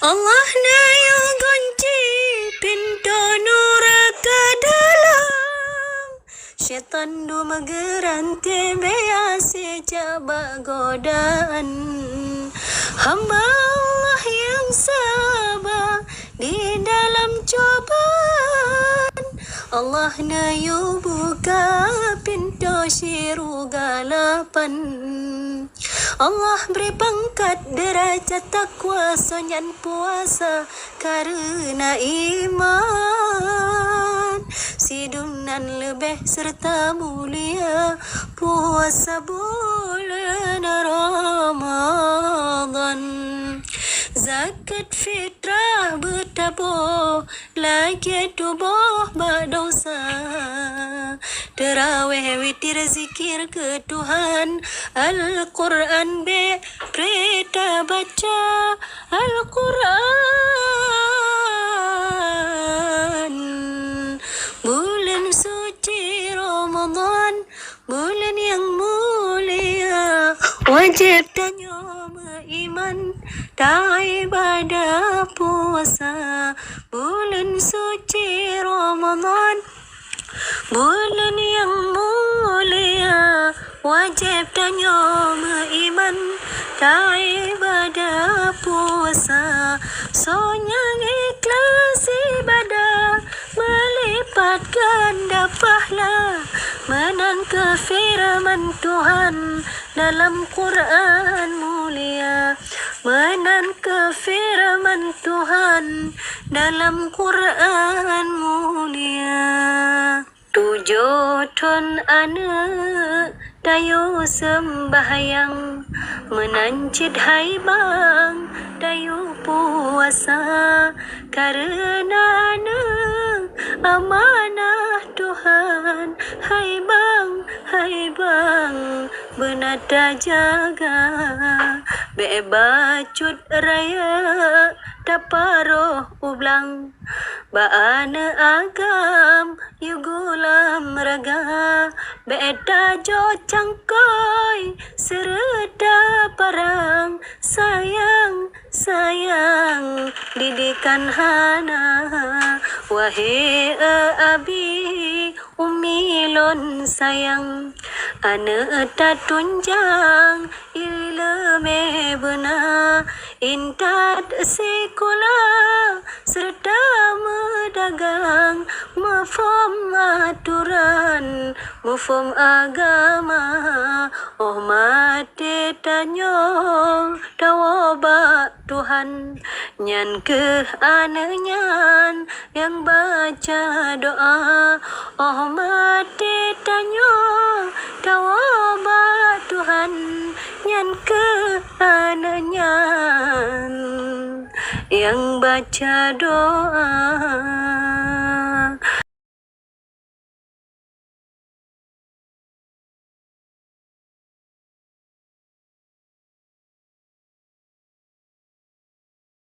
Allah na yang kunci pintu neraka dalam. Syaitan du megeranti biasa cabak godaan. Hamba Allah yang sabar di dalam cobaan. Allah na yu buka pintu syurga lapan. Allah beri pangkat derajat takwa sonyan puasa karena iman. Sidunan lebih serta mulia puasa bulan Ramadan. Zakat fitrah bertabur lagi tubuh berdosa. Terawih witir zikir ke Tuhan. Al-Quran berita baca Al-Quran. Bulan suci Ramadan, bulan yang mulia. Wajib tanya beriman, tak ibadah puasa. Bulan suci Ramadan, bulan yang mulia. Wajib tanya beriman, tak ibadah puasa. Sonyang ikhlas ibadah, melipat ganda pahala. Menan ke firman Tuhan dalam Quran mulia. Menan ke firman Tuhan dalam Quran mulia. 7 ton anak dayu sembahyang, menancit hai bang dayu puasa. Karena anak amanah Tuhan. Hai bang benada jaga. Bebacut raya daparoh ublang. Baana agam yugulam raga. Beda jo cangkoi sereda parang. Sayang didikan hana. Wahai abi umilon sayang. Ane tak tunjang ilme benar. Intat sekolah serta medagang. Mafhum aturan, mafhum agama. Oh mati tanya tawabak Tuhan. Nyan ke anenyan yang baca doa. Oh mati tanya tawabak Tuhan. Nyan ke anenyan yang baca doa.